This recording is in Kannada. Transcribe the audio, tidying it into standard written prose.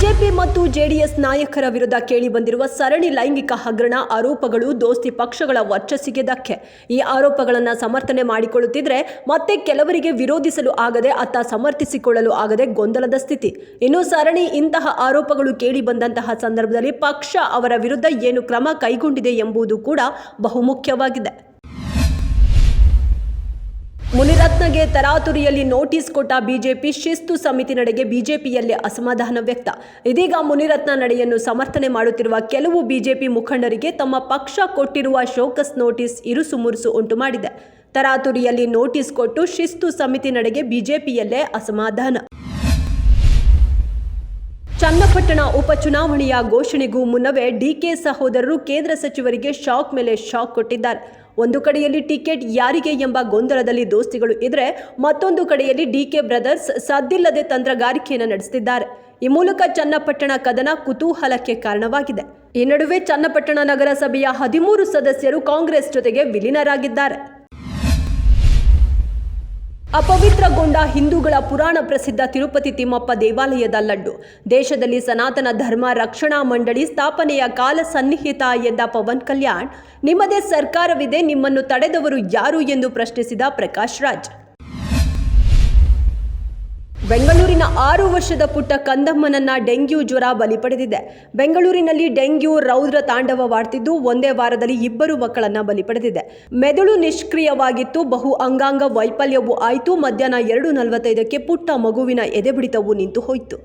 ಬಿಜೆಪಿ ಮತ್ತು ಜೆಡಿಎಸ್ ನಾಯಕರ ವಿರುದ್ಧ ಕೇಳಿಬಂದಿರುವ ಸರಣಿ ಲೈಂಗಿಕ ಹಗರಣ ಆರೋಪಗಳು ದೋಸ್ತಿ ಪಕ್ಷಗಳ ವರ್ಚಸ್ಸಿಗೆ ಧಕ್ಕೆ. ಈ ಆರೋಪಗಳನ್ನು ಸಮರ್ಥನೆ ಮಾಡಿಕೊಳ್ಳುತ್ತಿದ್ರೆ ಮತ್ತೆ ಕೆಲವರಿಗೆ ವಿರೋಧಿಸಲು ಆಗದೆ ಅತ್ತ ಸಮರ್ಥಿಸಿಕೊಳ್ಳಲು ಆಗದೆ ಗೊಂದಲದ ಸ್ಥಿತಿ. ಇನ್ನು ಸರಣಿ ಇಂತಹ ಆರೋಪಗಳು ಕೇಳಿಬಂದಂತಹ ಸಂದರ್ಭದಲ್ಲಿ ಪಕ್ಷ ಅವರ ವಿರುದ್ಧ ಏನು ಕ್ರಮ ಕೈಗೊಂಡಿದೆ ಎಂಬುದು ಕೂಡ ಬಹುಮುಖ್ಯವಾಗಿದೆ. ಮುನಿರತ್ನಗೆ ತರಾತುರಿಯಲ್ಲಿ ನೋಟಿಸ್ ಕೊಟ್ಟ ಬಿಜೆಪಿ, ಶಿಸ್ತು ಸಮಿತಿ ನಡೆಗೆ ಬಿಜೆಪಿಯಲ್ಲೇ ಅಸಮಾಧಾನ ವ್ಯಕ್ತ. ಇದೀಗ ಮುನಿರತ್ನ ನಡೆಯನ್ನು ಸಮರ್ಥನೆ ಮಾಡುತ್ತಿರುವ ಕೆಲವು ಬಿಜೆಪಿ ಮುಖಂಡರಿಗೆ ತಮ್ಮ ಪಕ್ಷ ಕೊಟ್ಟಿರುವ ಶೋಕಸ್ ನೋಟಿಸ್ ಇರುಸು ಮುರುಸು ಉಂಟು ಮಾಡಿದೆ. ತರಾತುರಿಯಲ್ಲಿ ನೋಟಿಸ್ ಕೊಟ್ಟು ಶಿಸ್ತು ಸಮಿತಿ ನಡೆಗೆ ಬಿಜೆಪಿಯಲ್ಲೇ ಅಸಮಾಧಾನ. ಚನ್ನಪಟ್ಟಣ ಉಪಚುನಾವಣೆಯ ಘೋಷಣೆಗೂ ಮುನ್ನವೇ ಡಿಕೆ ಸಹೋದರರು ಕೇಂದ್ರ ಸಚಿವರಿಗೆ ಶಾಕ್ ಮೇಲೆ ಶಾಕ್ ಕೊಟ್ಟಿದ್ದಾರೆ. ಒಂದು ಕಡೆಯಲ್ಲಿ ಟಿಕೆಟ್ ಯಾರಿಗೆ ಎಂಬ ಗೊಂದಲದಲ್ಲಿ ದೋಸ್ತಿಗಳು ಇದ್ರೆ, ಮತ್ತೊಂದು ಕಡೆಯಲ್ಲಿ ಡಿಕೆ ಬ್ರದರ್ಸ್ ಸದ್ದಿಲ್ಲದೆ ತಂತ್ರಗಾರಿಕೆಯನ್ನು ನಡೆಸುತ್ತಿದ್ದಾರೆ. ಈ ಮೂಲಕ ಚನ್ನಪಟ್ಟಣ ಕದನ ಕುತೂಹಲಕ್ಕೆ ಕಾರಣವಾಗಿದೆ. ಈ ನಡುವೆ ಚನ್ನಪಟ್ಟಣ ನಗರಸಭೆಯ 13 ಸದಸ್ಯರು ಕಾಂಗ್ರೆಸ್ ಜೊತೆಗೆ ವಿಲೀನರಾಗಿದ್ದಾರೆ. ಅಪವಿತ್ರಗೊಂಡ ಹಿಂದೂಗಳ ಪುರಾಣ ಪ್ರಸಿದ್ಧ ತಿರುಪತಿ ತಿಮ್ಮಪ್ಪ ದೇವಾಲಯದ ಲಡ್ಡು. ದೇಶದಲ್ಲಿ ಸನಾತನ ಧರ್ಮ ರಕ್ಷಣಾ ಮಂಡಳಿ ಸ್ಥಾಪನೆಯ ಕಾಲ ಸನ್ನಿಹಿತ ಎಂದ ಪವನ್ ಕಲ್ಯಾಣ್, ನಿಮ್ಮದೇ ಸರ್ಕಾರವಿದೆ, ನಿಮ್ಮನ್ನು ತಡೆದವರು ಯಾರು ಎಂದು ಪ್ರಶ್ನಿಸಿದ ಪ್ರಕಾಶ್ ರಾಜ್. ಬೆಂಗಳೂರಿನ 6 ವರ್ಷದ ಪುಟ್ಟ ಕಂದಮ್ಮನನ್ನ ಡೆಂಗ್ಯೂ ಜ್ವರ ಬಲಿ ಪಡೆದಿದೆ. ಬೆಂಗಳೂರಿನಲ್ಲಿ ಡೆಂಗ್ಯೂ ರೌದ್ರ ತಾಂಡವವಾಡ್ತಿದ್ದು ಒಂದೇ ವಾರದಲ್ಲಿ 2 ಮಕ್ಕಳನ್ನ ಬಲಿ ಪಡೆದಿದೆ. ಮೆದುಳು ನಿಷ್ಕ್ರಿಯವಾಗಿತ್ತು, ಬಹು ಅಂಗಾಂಗ ವೈಫಲ್ಯವೂ ಆಯಿತು. ಮಧ್ಯಾಹ್ನ 2:45ಕ್ಕೆ ಪುಟ್ಟ ಮಗುವಿನ ಎದೆಬಿಡಿತವು ನಿಂತು ಹೋಯಿತು.